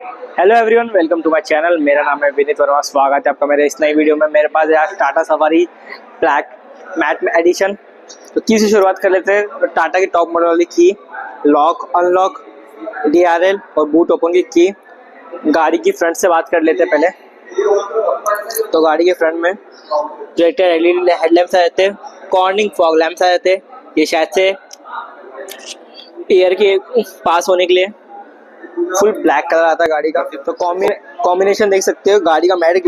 Hello everyone, welcome to my channel. मेरा नाम है विनीत वर्मा। स्वागत है आपका मेरे इस नई वीडियो में। मेरे पास है आज Tata safari black matte addition. तो की से शुरुआत कर लेते हैं। तो टाटा की टॉप मॉडल वाली की, लॉक अनलॉक, डीआरएल और बूट ओपन की गाड़ी की फ्रंट से बात कर लेते हैं पहले। तो गाड़ी के फ्रंट में प्रोजेक्टर एलईडी हेडलैम्प्स आ जाते हैं, कॉर्निंग फॉग लैम्प्स आ जाते हैं। ये शायद से एयर के पास होने के लिए। फुल ब्लैक कलर आता है गाड़ी का। तो कॉम्बिनेशन देख सकते हो, गाड़ी का मैट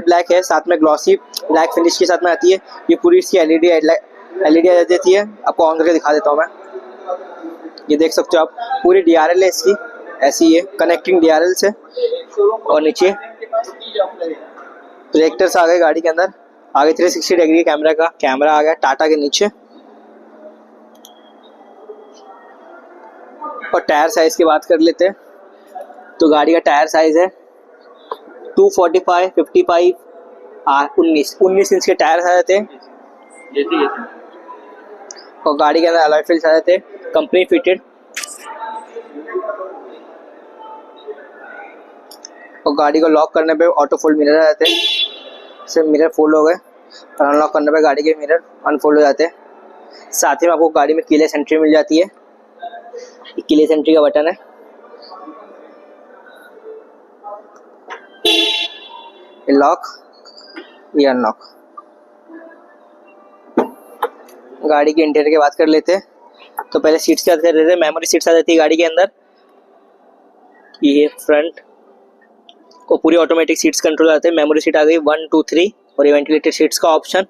ब्लैक है, साथ में ग्लॉसी ब्लैक फिनिश के साथ में आती है। ये पूरी इसकी एलईडी आ जाती है। आपको ऑन करके दिखा देता हूँ मैं। ये देख सकते हो आप, पूरी डीआरएल है इसकी, ऐसी है कनेक्टिंग डीआरएल से। और नीचे प्रोजेक्टर्स आ गए गाड़ी के अंदर। आगे 360 डिग्री कैमरा आ गया टाटा के नीचे। और टायर साइज की बात कर लेते हैं। तो गाड़ी का टायर साइज है 245, 55 और 19 इंच के टायर आ जाते हैं। और गाड़ी के अंदर अलॉय व्हील्स आ जाते हैं, कंपनी फिटेड। और गाड़ी को लॉक करने पे ऑटो फोल्ड मिरर आ जाते हैं। सिर्फ मिरर फोल्ड हो गए और अनलॉक करने पे गाड़ी के मिरर अनफोल्ड हो जाते हैं। साथ ही में आपको गाड़ी में कीलेस एंट्री मिल जाती है। कीलेस एंट्री का बटन है। लॉक, ये अनलॉक। गाड़ी के इंटीरियर की बात कर लेते हैं। तो पहले सीट्स की बात कर लेते हैं। मेमोरी सीट्स आ जाती है गाड़ी के अंदर। ये फ्रंट को पूरी ऑटोमेटिक सीट्स कंट्रोल आते हैं। मेमोरी सीट आ गई 1, 2, 3 और ये वेंटिलेटेड सीट्स का ऑप्शन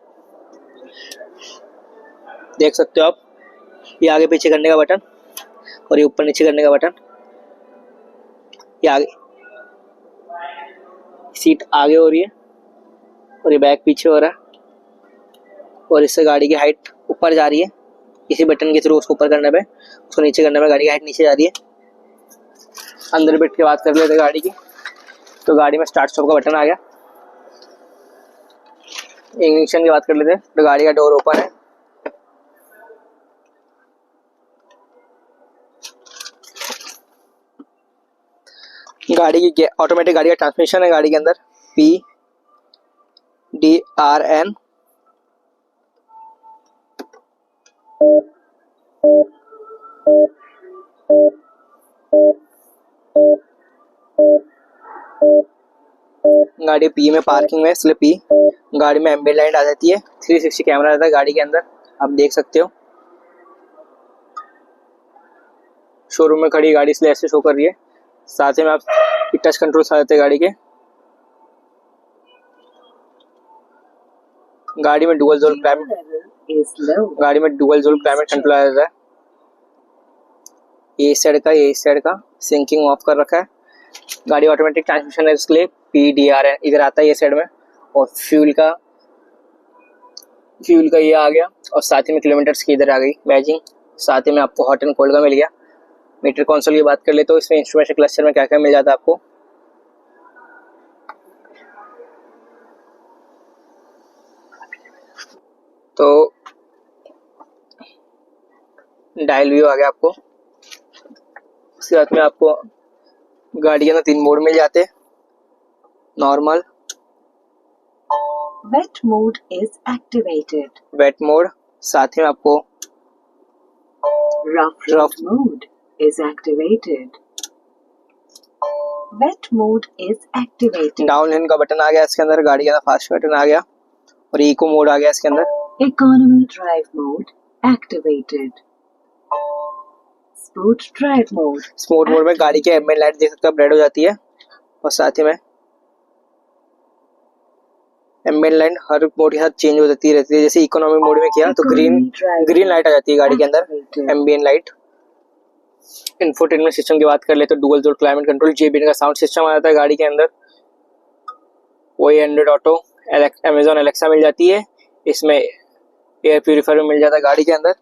देख सकते हो आप। ये आगे पीछे करने का बटन और ये ऊपर नीचे करने का बटन। ये आगे सीट आगे हो रही है और ये बैक पीछे हो रहा है। और इससे गाड़ी की हाइट ऊपर जा रही है। इसी बटन के थ्रू उसको ऊपर करने पे, उसको नीचे करने पे गाड़ी की हाइट नीचे जा रही है। अंदर बैठ के बात कर लेते गाड़ी की। तो गाड़ी में स्टार्ट स्टॉप का बटन आ गया। इग्निशन की बात कर लेते हैं। तो गाड़ी का डोर ओपन है। गाड़ी की ऑटोमेटिक गाड़ी का ट्रांसमिशन है गाड़ी के अंदर, PDRN। गाड़ी पी में पार्किंग में, इसलिए पी। गाड़ी में एम्बिएंट लाइट आ जाती है। 360 कैमरा रहता है गाड़ी के अंदर, आप देख सकते हो। शोरूम में खड़ी गाड़ी इसलिए ऐसे शो कर रही है। साथ ही में आप टच कंट्रोल आ जाते हैं गाड़ी के। गाड़ी में डुअल जोन क्लाइमेट कंट्रोल आ जाता है। ये इस साइड का सिंकिंग ऑफ कर रखा है। गाड़ी ऑटोमेटिक ट्रांसमिशन है, इसलिए PDRN इधर आता है ये साइड में। और फ्यूल का ये आ गया। और साथ ही में किलोमीटर्स की इधर आ गई मैचिंग। साथ ही में आपको हॉट एंड कोल्ड का मिल गया। मीटर कंसोल की बात कर ले तो इसमें इंस्ट्रूमेंटेशन क्लस्टर में क्या क्या मिल जाता है आपको। तो डायल व्यू आ गया आपको। उसके बाद में आपको गाड़ी के अंदर 3 मोड मिल जाते हैं। Normal, wet mode is activated. Wet mode, साथ ही में आपको rough mode is activated. Wet mode is activated. Downhill का बटन आ गया इसके अंदर। गाड़ी के अंदर फास्ट बटन आ गया और इको मोड आ गया इसके अंदर। Economy drive mode activated. Sport mode में गाड़ी के एम्बिएंट लाइट देख सकते हो रेड हो जाती है। और साथ ही में एम्बिएंट लाइट हर मोड के साथ चेंज हो जाती रहती है। जैसे इकोनॉमी मोड में किया तो ग्रीन लाइट आ जाती है गाड़ी के अंदर, एम्बिएंट लाइट। इंफोटेनमेंट सिस्टम की बात कर ले तो dual zone climate control, JBL का साउंड सिस्टम आ जाता है गाड़ी के अंदर। वही एंड्रॉइड ऑटो, अमेजॉन एलेक्सा मिल जाती है। इसमें एयर प्यूरिफायर मिल जाता है गाड़ी के अंदर।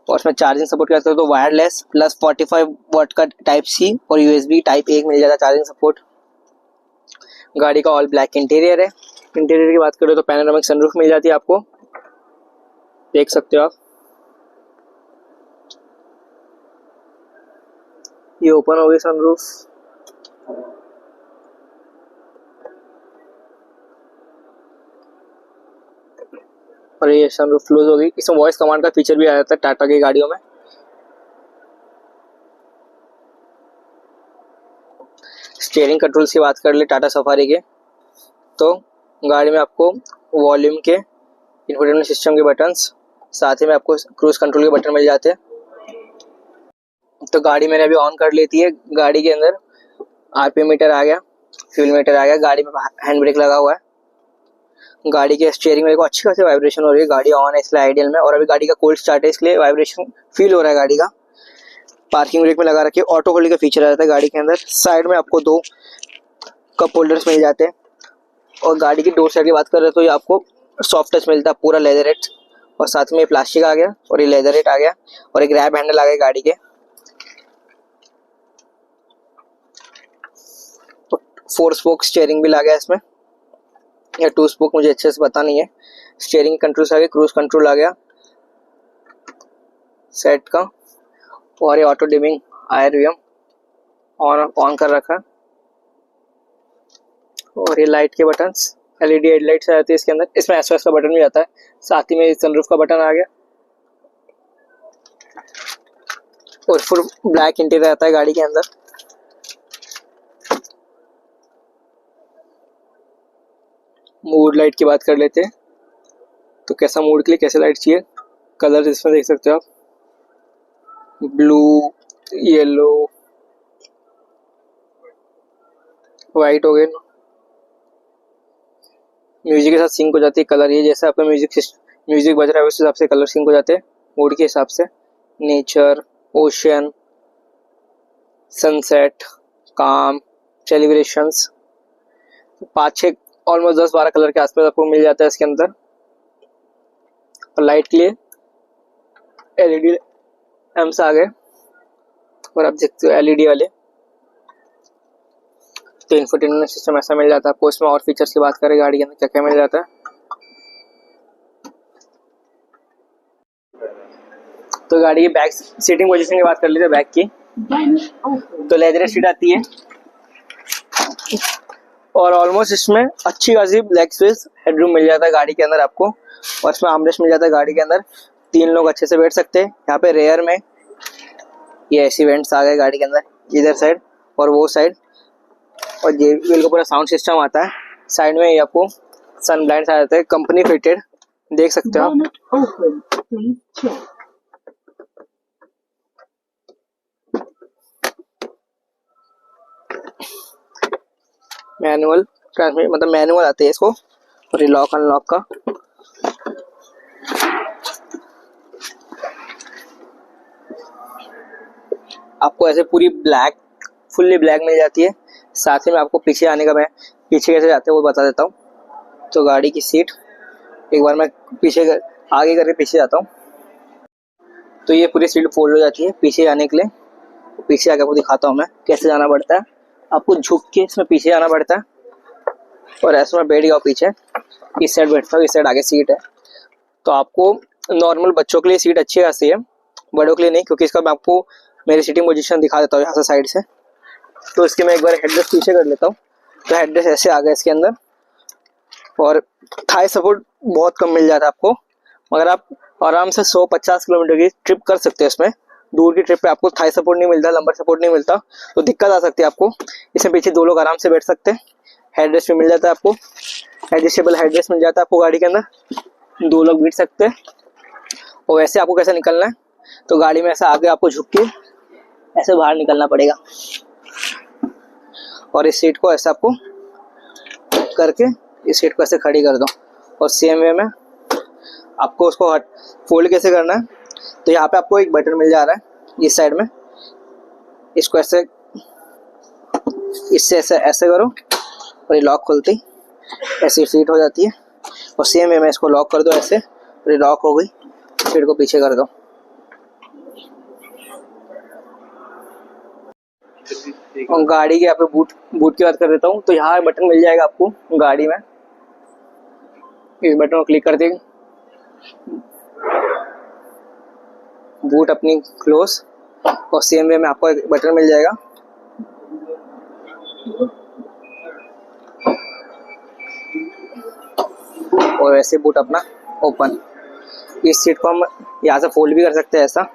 और इसमें चार्जिंग सपोर्ट करते हो तो वायरलेस प्लस 45 वाट का टाइप C और USB टाइप 1 मिल जाता है चार्जिंग सपोर्ट। गाड़ी का ऑल ब्लैक इंटीरियर है। इंटीरियर की बात करें तो पैनोरामिक सनरूफ मिल जाती है आपको, देख सकते हो आप। ये ओपन हो गई सनरूफ। और ये सनरूफ क्लोज हो गई। इसमें वॉइस कमांड का फीचर भी आ जाता है टाटा की गाड़ियों में। स्टीयरिंग कंट्रोल्स की बात कर ले टाटा सफारी के, तो गाड़ी में आपको वॉल्यूम के, इंफोटेनमेंट सिस्टम के बटन्स, साथ ही में आपको क्रूज कंट्रोल के बटन मिल जाते हैं। तो गाड़ी मैंने अभी ऑन कर लेती है। गाड़ी के अंदर आरपीएम मीटर आ गया, फ्यूल मीटर आ गया, गाड़ी में हैंड ब्रेक लगा हुआ है। गाड़ी के स्टीयरिंग मेरे को अच्छी खासी वाइब्रेशन हो रही है। गाड़ी ऑन है इसलिए आइडियल में, और अभी गाड़ी का कोल्ड स्टार्ट है इसलिए वाइब्रेशन फील हो रहा है गाड़ी का। पार्किंग ब्रेक में लगा रखी है, ऑटो होल्ड का फीचर आ जाता है गाड़ी के अंदर। साइड में आपको 2 कप होल्डर्स मिल जाते हैं। और गाड़ी की डोर साइड की बात कर रहे हैं तो ये आपको सॉफ्ट टच मिलता है, पूरा लेदरेट, और साथ में प्लास्टिक आ गया और ये लेदरेट आ गया, और एक ग्रैब हैंडल आ गया गाड़ी के। 4 स्पोक स्टीयरिंग व्हील आ गया इसमें, या 2 स्पोक मुझे अच्छे से पता नहीं है। स्टीयरिंग कंट्रोल आ गया, क्रूज कंट्रोल आ गया सेट का, और ये ऑटो डिमिंग आईआरवीएम ऑन कर रखा है। और ये लाइट के बटन्स, एलईडी हेडलाइट्स आ जाती है इसके अंदर। इसमें एसओएस का बटन भी आता है, साथ ही में सनरूफ का बटन आ गया, और फुल ब्लैक इंटीरियर आता है गाड़ी के अंदर। मूड लाइट की बात कर लेते हैं, तो कैसा मूड के लिए कैसे लाइट चाहिए। कलर इसमें देख सकते हो आप, ब्लू, येलो, वाइट हो गए। म्यूजिक के साथ सिंक हो जाती है कलर, ये जैसे आपका म्यूजिक बज रहा है उस हिसाब से कलर सिंक हो जाते हैं मूड के हिसाब से। नेचर, ओशियन, सनसेट, काम, सेलिब्रेशंस, 5-6 ऑलमोस्ट 10-12 कलर के आसपास आपको मिल जाता है इसके अंदर। और लाइट के लिए एलईडी लैंप्स आ गए, और आप देखते हो एलईडी वाले। तो इंफोटेनमेंट सिस्टम ऐसा मिल जाता है आपको इसमें। और फीचर्स की बात करें गाड़ी के अंदर क्या क्या मिल जाता है, तो गाड़ी की बैक सीटिंग पोजीशन की बात कर लेते हैं बैक की। तो लेदर सीट आती है, और ऑलमोस्ट इसमें अच्छी खासी लेग स्पेस हेडरूम मिल जाता है गाड़ी के अंदर आपको। और इसमें आर्मरेस्ट मिल जाता है गाड़ी के अंदर, 3 लोग अच्छे से बैठ सकते हैं। यहाँ पे रेयर में ये ऐसी वेंट्स आ गए गाड़ी के अंदर, इधर साइड और वो साइड, और जेबीएल का पूरा साउंड सिस्टम आता है। साइड में ये आपको सन ब्लाइंड्स आ जाते हैं, कंपनी फिटेड, देख सकते हो आप। मैनुअल ट्रांसमिशन, मतलब मैनुअल आते हैं इसको, और ये लॉक अनलॉक का। आपको ऐसे पूरी ब्लैक, फुल्ली ब्लैक मिल जाती है। साथ ही में आपको पीछे आने का, मैं पीछे कैसे जाते हैं वो बता देता हूँ। तो गाड़ी की सीट, एक बार मैं आगे करके पीछे जाता हूँ, तो ये पूरी सीट फोल्ड हो जाती है पीछे जाने के लिए। पीछे आके आपको दिखाता हूँ मैं कैसे जाना पड़ता है। आपको झुक के इसमें पीछे जाना पड़ता है, और ऐसे में बैठ गया पीछे, इस साइड बैठता हूँ, इस साइड आगे सीट है। तो आपको नॉर्मल बच्चों के लिए सीट अच्छी खासी है, बड़ों के लिए नहीं, क्योंकि इसका मैं आपको मेरी सीटिंग पोजीशन दिखा देता हूँ यहाँ से साइड से। तो इसके मैं एक बार हेडरेस्ट पीछे कर लेता हूँ। तो हेडरेस्ट ऐसे आ गया इसके अंदर, और थाई सपोर्ट बहुत कम मिल जाता है आपको, मगर आप आराम से 100-50 किलोमीटर की ट्रिप कर सकते हैं। इसमें दूर की ट्रिप पे आपको थाई सपोर्ट नहीं मिलता, लंबर सपोर्ट नहीं मिलता, तो दिक्कत आ सकती है आपको। इसमें पीछे 2 लोग आराम से बैठ सकते हैं। हेडरेस्ट भी मिल जाता है आपको, एडजस्टेबल हेडरेस्ट मिल जाता है आपको गाड़ी के अंदर, 2 लोग बैठ सकते हैं। और वैसे आपको कैसे निकलना है, तो गाड़ी में ऐसा आगे आपको झुक के ऐसे बाहर निकलना पड़ेगा, और इस सीट को ऐसे आपको करके इस सीट को ऐसे खड़ी कर दो। और सेम वे में आपको उसको फोल्ड कैसे करना है, तो यहाँ पे आपको एक बटन मिल जा रहा है इस साइड में, इसको ऐसे, इससे ऐसे ऐसे करो, और ये लॉक खुलती ऐसी सीट हो जाती है। और सेम वे में इसको लॉक कर दो ऐसे, और ये लॉक हो गई। सीट को पीछे कर दो। और गाड़ी के यहाँ पे बूट की बात कर देता हूँ, तो यहाँ बटन मिल जाएगा आपको गाड़ी में, इस बटन को क्लिक कर देंगे, बूट अपनी क्लोज, और सेम वे में आपको एक बटन मिल जाएगा। और ऐसे बूट अपना ओपन। इस सीट को हम यहाँ से फोल्ड भी कर सकते हैं ऐसा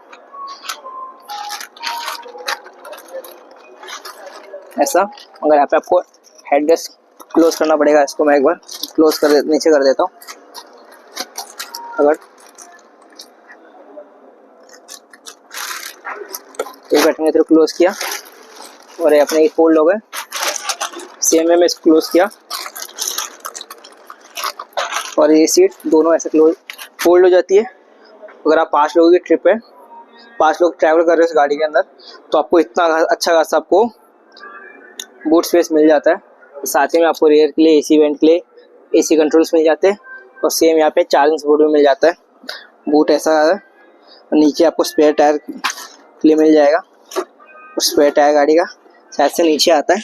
ऐसा। अगर यहाँ पे आपको हेडरेस्ट क्लोज करना पड़ेगा, इसको मैं एक बार क्लोज कर नीचे कर देता हूँ। अगर एक बटन के थ्रू क्लोज किया और ये अपने फोल्ड हो गए। सेम वे में इसको क्लोज किया और ये सीट दोनों ऐसे क्लोज फोल्ड हो जाती है। अगर आप 5 लोगों की ट्रिप है, 5 लोग ट्रैवल कर रहे हो इस गाड़ी के अंदर, तो आपको इतना अच्छा खासा आपको बूट स्पेस मिल जाता है। साथ ही में आपको रेयर के लिए, एसी वेंट के लिए एसी कंट्रोल्स मिल जाते हैं और सेम यहाँ पे चार्जिंग सपोर्ट भी मिल जाता है। बूट ऐसा है और नीचे आपको स्पेयर टायर के लिए मिल जाएगा। स्पेयर टायर गाड़ी का शायद से नीचे आता है,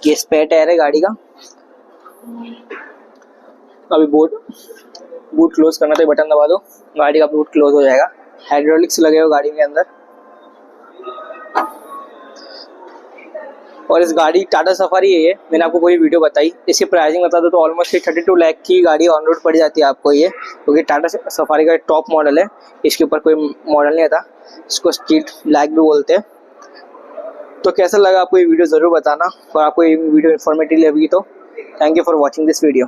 ये स्पेयर टायर है गाड़ी का। अभी बूट क्लोज करना तो बटन दबा दो, गाड़ी का बूट क्लोज हो जाएगा। हाइड्रोलिक्स लगे हो गाड़ी के अंदर। और इस गाड़ी टाटा सफारी है ये, मैंने आपको पूरी वीडियो बताई। इसकी प्राइसिंग बता दो तो ऑलमोस्ट 32 लाख की गाड़ी ऑन रोड पड़ जाती है आपको ये, क्योंकि टाटा सफारी का टॉप मॉडल है। इसके ऊपर कोई मॉडल नहीं आता, इसको स्ट्रीट ब्लैक भी बोलते हैं। तो कैसा लगा आपको ये वीडियो ज़रूर बताना, और आपको ये वीडियो इन्फॉर्मेटिव लगी तो thank you for watching this video.